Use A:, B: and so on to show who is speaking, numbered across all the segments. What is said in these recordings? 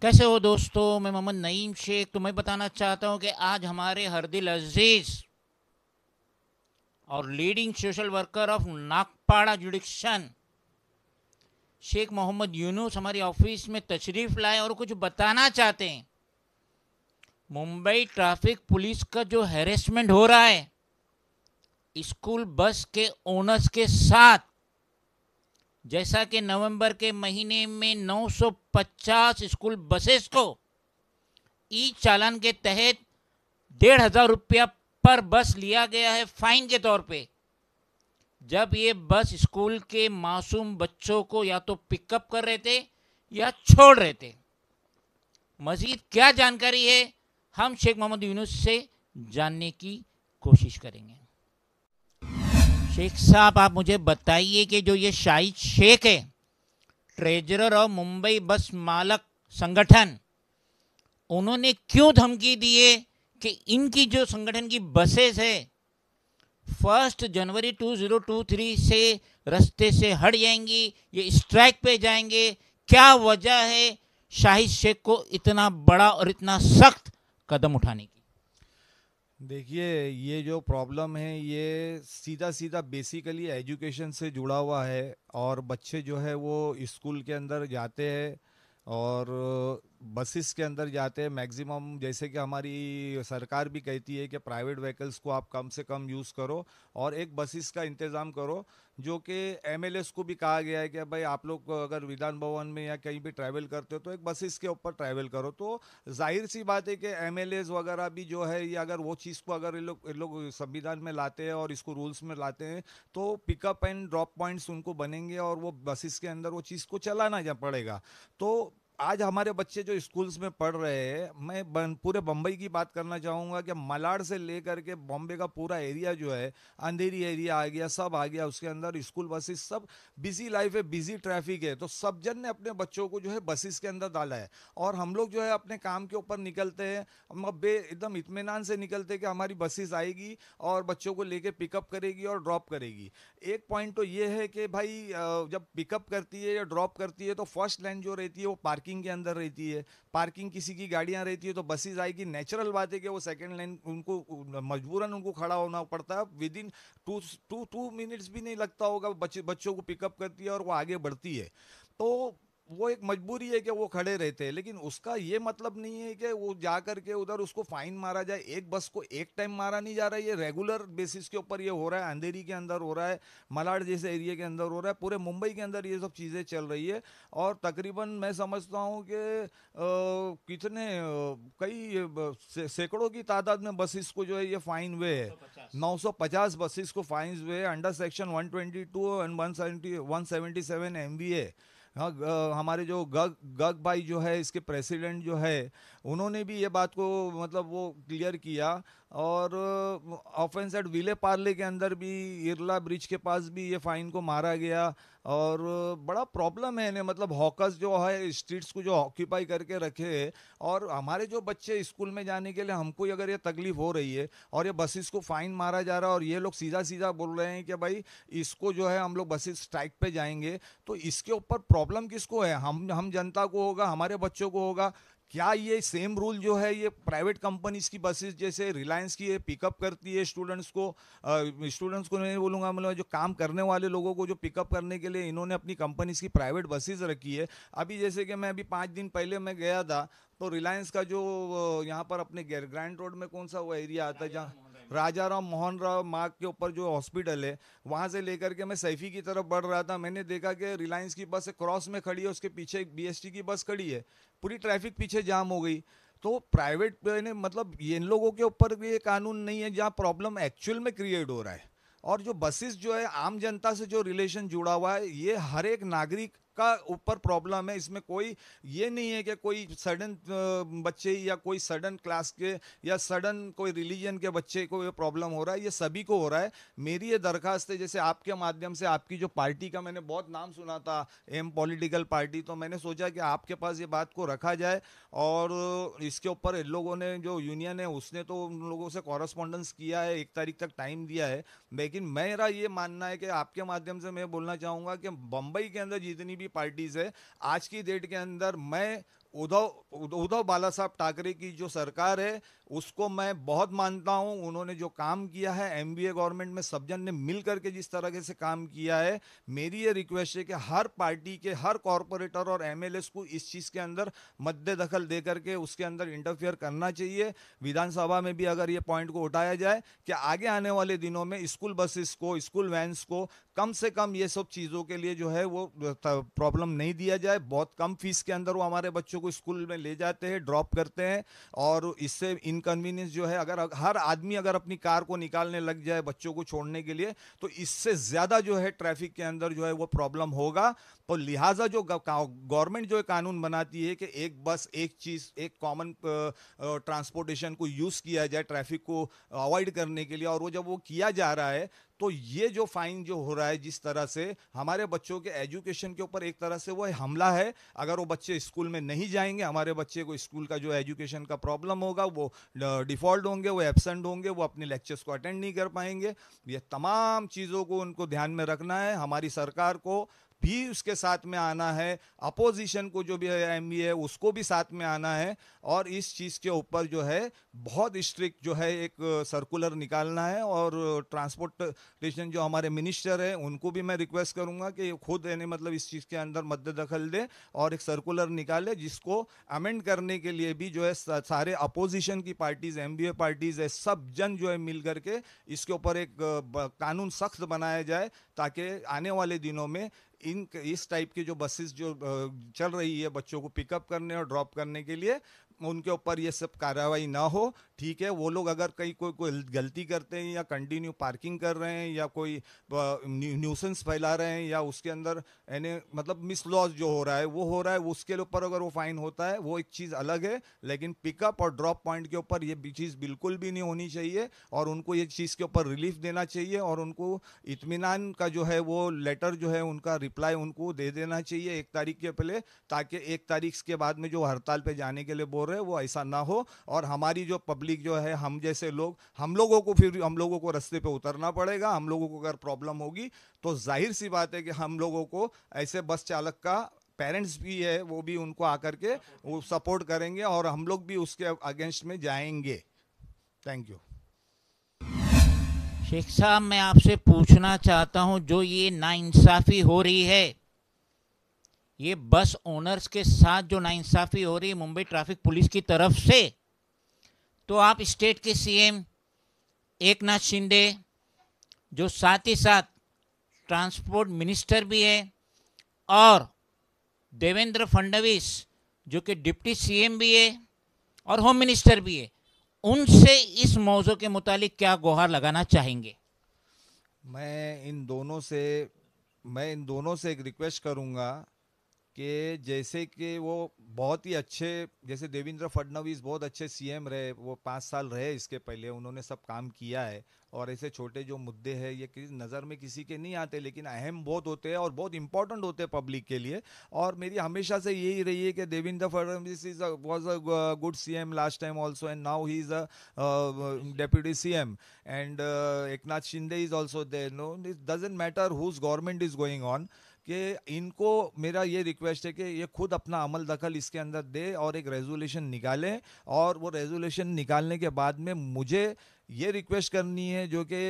A: कैसे हो दोस्तों। मैं मोहम्मद नईम शेख तुम्हें बताना चाहता हूं कि आज हमारे हरदिल अजीज और leading social worker of Nagpada jurisdiction Shaikh Mohammad Yunus हमारी ऑफिस में तशरीफ लाए और कुछ बताना चाहते हैं। मुंबई ट्रैफिक पुलिस का जो हैरेसमेंट हो रहा है स्कूल बस के ओनर्स के साथ, जैसा कि नवंबर के महीने में 950 स्कूल बसेस को ई चालान के तहत 1,500 रुपया पर बस लिया गया है फाइन के तौर पे, जब ये बस स्कूल के मासूम बच्चों को या तो पिकअप कर रहे थे या छोड़ रहे थे। मजीद क्या जानकारी है हम शेख मोहम्मद यूनुस से जानने की कोशिश करेंगे। शेख साहब, आप मुझे बताइए कि जो ये शाहिद शेख है, ट्रेजरर और मुंबई बस मालक संगठन, उन्होंने क्यों धमकी दी है कि इनकी जो संगठन की बसेस है 1 जनवरी 2023 से रास्ते से हट जाएंगी, ये स्ट्राइक पे जाएंगे। क्या वजह है शाहिद शेख को इतना बड़ा और इतना सख्त कदम उठाने की?
B: देखिए, ये जो प्रॉब्लम है ये सीधा सीधा बेसिकली एजुकेशन से जुड़ा हुआ है। और बच्चे जो है वो स्कूल के अंदर जाते हैं और बसेस के अंदर जाते हैं मैक्सिमम। जैसे कि हमारी सरकार भी कहती है कि प्राइवेट व्हीकल्स को आप कम से कम यूज़ करो और एक बसेस का इंतज़ाम करो, जो कि एमएलएस को भी कहा गया है कि भाई आप लोग अगर विधान भवन में या कहीं भी ट्रैवल करते हो तो एक बसेस के ऊपर ट्रैवल करो। तो जाहिर सी बात है कि एमएलएस वगैरह भी जो है ये अगर वो चीज़ को अगर ये लोग संविधान में लाते हैं और इसको रूल्स में लाते हैं तो पिकअप एंड ड्रॉप पॉइंट्स उनको बनेंगे और वो बसेस के अंदर वो चीज़ को चलाना जा पड़ेगा। तो आज हमारे बच्चे जो स्कूल्स में पढ़ रहे हैं, मैं पूरे बम्बई की बात करना चाहूँगा कि मलाड से लेकर के बॉम्बे का पूरा एरिया जो है, अंधेरी एरिया आ गया, सब आ गया उसके अंदर। स्कूल बसेस सब बिजी लाइफ है, बिजी ट्रैफिक है, तो सब जन ने अपने बच्चों को जो है बसेस के अंदर डाला है। और हम लोग जो है अपने काम के ऊपर निकलते हैं, हम अब एकदम इत्मीनान से निकलते हैं कि हमारी बसेस आएगी और बच्चों को लेके पिकअप करेगी और ड्रॉप करेगी। एक पॉइंट तो ये है कि भाई जब पिकअप करती है या ड्रॉप करती है तो फर्स्ट लाइन जो रहती है वो पार्किंग के अंदर रहती है। पार्किंग किसी की गाड़ियां रहती है तो बसेस आएगी, नेचुरल बात है कि वो सेकंड लाइन उनको मजबूरन उनको खड़ा होना पड़ता है। विद इन टू मिनट्स भी नहीं लगता होगा, बच्चों को पिकअप करती है और वो आगे बढ़ती है। तो वो एक मजबूरी है कि वो खड़े रहते हैं, लेकिन उसका ये मतलब नहीं है कि वो जा करके उधर उसको फाइन मारा जाए। एक बस को एक टाइम मारा नहीं जा रहा है, ये रेगुलर बेसिस के ऊपर ये हो रहा है। अंधेरी के अंदर हो रहा है, मलाड जैसे एरिया के अंदर हो रहा है, पूरे मुंबई के अंदर ये सब चीज़ें चल रही है। और तकरीबन मैं समझता हूँ कि कितने कई सैकड़ों की तादाद में बसेस को जो है ये फाइन हुए है। 950 बसेस को फाइन हुए अंडर सेक्शन 122 एंड 177 MVA। हाँ, हमारे जो गग गग भाई जो है इसके प्रेसिडेंट जो है, उन्होंने भी ये बात को मतलब वो क्लियर किया। और ऑफेंस एट विले पार्ले के अंदर भी, इरला ब्रिज के पास भी ये फाइन को मारा गया। और बड़ा प्रॉब्लम है इन्हें, मतलब हॉकर्स जो है स्ट्रीट्स को जो ऑक्यूपाई करके रखे है। और हमारे जो बच्चे स्कूल में जाने के लिए हमको अगर ये तकलीफ हो रही है और ये बसेस को फाइन मारा जा रहा है और ये लोग सीधा सीधा बोल रहे हैं कि भाई इसको जो है हम लोग बसेस स्ट्राइक पे जाएंगे, तो इसके ऊपर प्रॉब्लम किसको है? हम जनता को होगा, हमारे बच्चों को होगा। क्या ये सेम रूल जो है ये प्राइवेट कंपनीज की बसेस जैसे रिलायंस की है पिकअप करती है स्टूडेंट्स को? स्टूडेंट्स को नहीं बोलूँगा, मतलब जो काम करने वाले लोगों को जो पिकअप करने के लिए इन्होंने अपनी कंपनीज की प्राइवेट बसेस रखी है। अभी जैसे कि मैं अभी 5 दिन पहले मैं गया था, तो रिलायंस का जो यहाँ पर अपने ग्रैंड रोड में कौन सा वो एरिया आता है जहाँ राजा राम मोहन राव मार्ग के ऊपर जो हॉस्पिटल है, वहाँ से लेकर के मैं सैफी की तरफ बढ़ रहा था, मैंने देखा कि रिलायंस की बस क्रॉस में खड़ी है, उसके पीछे एक बीएसटी की बस खड़ी है, पूरी ट्रैफिक पीछे जाम हो गई। तो प्राइवेट ने मतलब इन लोगों के ऊपर भी ये कानून नहीं है जहाँ प्रॉब्लम एक्चुअल में क्रिएट हो रहा है। और जो बसेस जो है आम जनता से जो रिलेशन जुड़ा हुआ है, ये हर एक नागरिक का ऊपर प्रॉब्लम है। इसमें कोई ये नहीं है कि कोई सडन बच्चे या कोई सडन क्लास के या सडन कोई रिलीजन के बच्चे को ये प्रॉब्लम हो रहा है, ये सभी को हो रहा है। मेरी ये दरखास्त है, जैसे आपके माध्यम से, आपकी जो पार्टी का मैंने बहुत नाम सुना था, एम पॉलिटिकल पार्टी, तो मैंने सोचा कि आपके पास ये बात को रखा जाए। और इसके ऊपर इन लोगों ने जो यूनियन है उसने तो उन लोगों से कॉरस्पॉन्डेंस किया है, 1 तारीख तक टाइम दिया है। लेकिन मेरा ये मानना है कि आपके माध्यम से मैं बोलना चाहूँगा कि बम्बई के अंदर जितनी भी पार्टीज है, आज की डेट के अंदर मैं उद्धव उद्धव बाला साहब ठाकरे की जो सरकार है उसको मैं बहुत मानता हूं। उन्होंने जो काम किया है एमबीए गवर्नमेंट में सब जन ने मिल करके जिस तरह से काम किया है, मेरी ये रिक्वेस्ट है कि हर पार्टी के हर कॉरपोरेटर और एमएलएस को इस चीज़ के अंदर मद्दे दखल दे करके उसके अंदर इंटरफियर करना चाहिए। विधानसभा में भी अगर ये पॉइंट को उठाया जाए कि आगे आने वाले दिनों में स्कूल बसेस को, स्कूल वैन्स को कम से कम ये सब चीज़ों के लिए जो है वो प्रॉब्लम नहीं दिया जाए। बहुत कम फीस के अंदर वो हमारे बच्चों को स्कूल में ले जाते हैं, ड्रॉप करते हैं, और इससे इनकन्वीनियंस जो है, अगर हर आदमी अगर अपनी कार को निकालने लग जाए बच्चों को छोड़ने के लिए, तो इससे ज़्यादा जो है ट्रैफिक के अंदर जो है वो प्रॉब्लम होगा। तो लिहाजा जो गवर्नमेंट जो कानून बनाती है कि एक बस, एक चीज़, एक कॉमन ट्रांसपोर्टेशन को यूज़ किया जाए ट्रैफिक को अवॉइड करने के लिए, और वो जब वो किया जा रहा है तो ये जो फाइन जो हो रहा है जिस तरह से हमारे बच्चों के एजुकेशन के ऊपर एक तरह से वो हमला है। अगर वो बच्चे स्कूल में नहीं जाएंगे, हमारे बच्चे को स्कूल का जो एजुकेशन का प्रॉब्लम होगा, वो डिफॉल्ट होंगे, वो एब्सेंट होंगे, वो अपने लेक्चर्स को अटेंड नहीं कर पाएंगे। ये तमाम चीज़ों को उनको ध्यान में रखना है। हमारी सरकार को भी उसके साथ में आना है, अपोजिशन को जो भी एमबी है उसको भी साथ में आना है, और इस चीज़ के ऊपर जो है बहुत स्ट्रिक्ट जो है एक सर्कुलर निकालना है। और ट्रांसपोर्टेशन जो हमारे मिनिस्टर है उनको भी मैं रिक्वेस्ट करूंगा कि खुद यानी मतलब इस चीज़ के अंदर मद्दे दखल दे और एक सर्कुलर निकाले, जिसको अमेंड करने के लिए भी जो है सारे अपोजिशन की पार्टीज, एमबीए पार्टीज है, सब जन जो है मिल करके इसके ऊपर एक कानून सख्त बनाया जाए, ताकि आने वाले दिनों में इस टाइप की जो बसेस जो चल रही है बच्चों को पिकअप करने और ड्रॉप करने के लिए, उनके ऊपर ये सब कार्रवाई ना हो। ठीक है, वो लोग अगर कहीं कोई गलती करते हैं या कंटिन्यू पार्किंग कर रहे हैं या कोई न्यूसेंस फैला रहे हैं या उसके अंदर यानी मतलब मिस लॉज जो हो रहा है वो हो रहा है, उसके ऊपर अगर वो फाइन होता है वो एक चीज़ अलग है, लेकिन पिकअप और ड्रॉप पॉइंट के ऊपर ये चीज़ बिल्कुल भी नहीं होनी चाहिए, और उनको ये चीज़ के ऊपर रिलीफ देना चाहिए, और उनको इत्मीनान का जो है वो लेटर जो है उनका रिप्लाई उनको दे देना चाहिए 1 तारीख के पहले, ताकि 1 तारीख के बाद में जो हड़ताल पे जाने के लिए बोल रहे हैं वो ऐसा ना हो। और हमारी जो पब्लिक जो है, हम जैसे लोग, हम लोगों को रास्ते पे उतरना पड़ेगा। हम लोगों को अगर प्रॉब्लम होगी तो जाहिर सी बात है कि हम लोगों को ऐसे बस चालक का पेरेंट्स भी है वो भी उनको आकर के वो सपोर्ट करेंगे, और हम लोग भी उसके अगेंस्ट में जाएंगे। Thank you.
A: शेख साहब, मैं आपसे पूछना चाहता हूं, जो ये नाइंसाफ़ी हो रही है, ये बस ओनर्स के साथ जो नाइंसाफ़ी हो रही है मुंबई ट्रैफिक पुलिस की तरफ से, तो आप स्टेट के सीएम एकनाथ शिंदे, जो साथ ही साथ ट्रांसपोर्ट मिनिस्टर भी है, और देवेंद्र फडणवीस जो कि डिप्टी सीएम भी है और होम मिनिस्टर भी है, उनसे इस मौजू के मुतालिक क्या गुहार लगाना चाहेंगे?
B: मैं इन दोनों से एक रिक्वेस्ट करूंगा कि जैसे कि वो बहुत ही अच्छे, जैसे देवेंद्र फडणवीस बहुत अच्छे सीएम रहे, वो 5 साल रहे, इसके पहले उन्होंने सब काम किया है, और ऐसे छोटे जो मुद्दे हैं ये नज़र में किसी के नहीं आते, लेकिन अहम बहुत होते हैं और बहुत इंपॉर्टेंट होते हैं पब्लिक के लिए। और मेरी हमेशा से यही रही है कि Devendra Fadnavis was a good CM last time also, and now he is a deputy CM, and Eknath Shinde is also there. No, it doesn't matter whose government is going on, कि इनको मेरा ये रिक्वेस्ट है कि ये खुद अपना अमल दखल इसके अंदर दे और एक रेजोल्यूशन निकालें, और वो रेजोल्यूशन निकालने के बाद में मुझे ये रिक्वेस्ट करनी है जो कि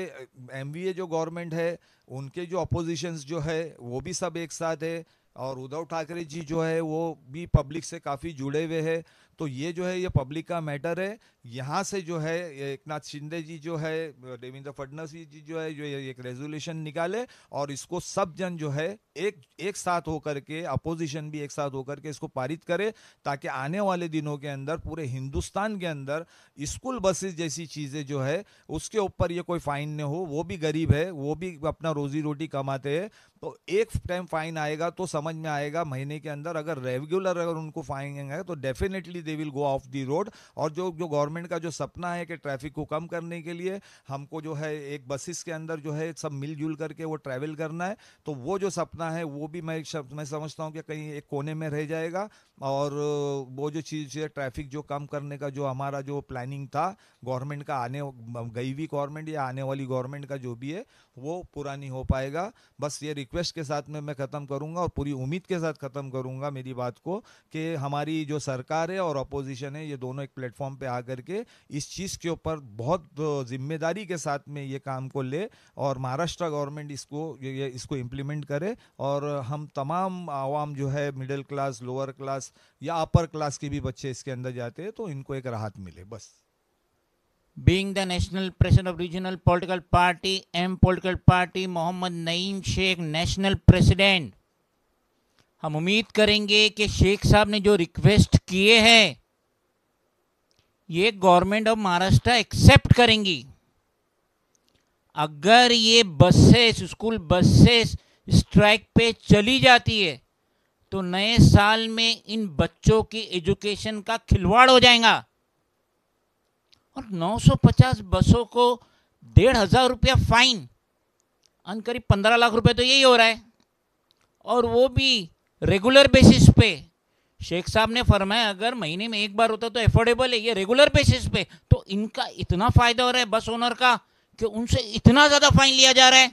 B: एमवीए जो गवर्नमेंट है उनके जो अपोजिशंस जो है वो भी सब एक साथ है, और उद्धव ठाकरे जी जो है वो भी पब्लिक से काफ़ी जुड़े हुए हैं, तो ये जो है ये पब्लिक का मैटर है। यहाँ से जो है एकनाथ शिंदे जी जो है, देवेंद्र फडणवीस जी जो है, जो एक रेजोल्यूशन निकाले और इसको सब जन जो है एक साथ होकर के, अपोजिशन भी एक साथ होकर के इसको पारित करे, ताकि आने वाले दिनों के अंदर पूरे हिंदुस्तान के अंदर स्कूल बसेस जैसी चीज़ें जो है उसके ऊपर ये कोई फाइन न हो। वो भी गरीब है, वो भी अपना रोजी रोटी कमाते हैं, तो एक टाइम फाइन आएगा तो समझ में आएगा महीने के अंदर, अगर रेगुलर अगर उनको फाइन आएगा तो definitely they will go of the road. और जो गवर्नमेंट का जो सपना है कि ट्रैफिक को कम करने के लिए हमको जो है एक बसेस के अंदर जो है सब मिलजुल करके वो ट्रैवल करना है, तो वो जो सपना है वो भी मैं समझता हूँ कि कहीं एक कोने में रह जाएगा। और वो जो चीज़ है ट्रैफिक जो कम करने का जो हमारा जो प्लानिंग था गवर्नमेंट का, आने गई हुई गवर्नमेंट या आने वाली गवर्नमेंट का जो भी है वो पूरा नहीं हो पाएगा। बस ये रिक्वेस्ट के साथ में मैं ख़त्म करूँगा और पूरी उम्मीद के साथ ख़त्म करूंगा मेरी बात को कि हमारी जो सरकार है और अपोजिशन है, ये दोनों एक प्लेटफॉर्म पे आकर के इस चीज़ के ऊपर बहुत जिम्मेदारी के साथ में ये काम को ले और महाराष्ट्र गवर्नमेंट इसको इम्प्लीमेंट करे और हम तमाम आवाम जो है मिडिल क्लास, लोअर क्लास या अपर क्लास के भी बच्चे इसके अंदर जाते हैं तो इनको एक राहत मिले बस।
A: Being the national president of regional political party, M political party, Mohammed Naeem Sheikh national president, हम उम्मीद करेंगे कि शेख साहब ने जो रिक्वेस्ट किए हैं ये गवर्नमेंट ऑफ महाराष्ट्र एक्सेप्ट करेंगी। अगर ये बसेस, स्कूल बसेस स्ट्राइक पे चली जाती है तो नए साल में इन बच्चों की एजुकेशन का खिलवाड़ हो जाएगा। और 950 बसों को 1,500 रुपया फाइन, करीब 15 लाख रुपए तो यही हो रहा है, और वो भी रेगुलर बेसिस पे। शेख साहब ने फरमाया अगर महीने में एक बार होता तो एफोर्डेबल है, ये रेगुलर बेसिस पे तो इनका इतना फायदा हो रहा है बस ओनर का कि उनसे इतना ज़्यादा फाइन लिया जा रहा है।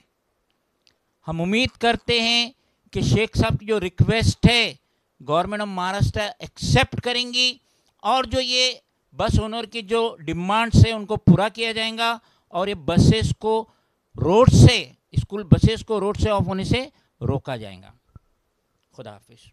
A: हम उम्मीद करते हैं कि शेख साहब की जो रिक्वेस्ट है गवर्नमेंट ऑफ महाराष्ट्र एक्सेप्ट करेंगी और जो ये बस ओनर की जो डिमांड्स है उनको पूरा किया जाएगा और ये बसेस को रोड से, स्कूल बसेस को रोड से ऑफ होने से रोका जाएगा। खुदा हाफिज।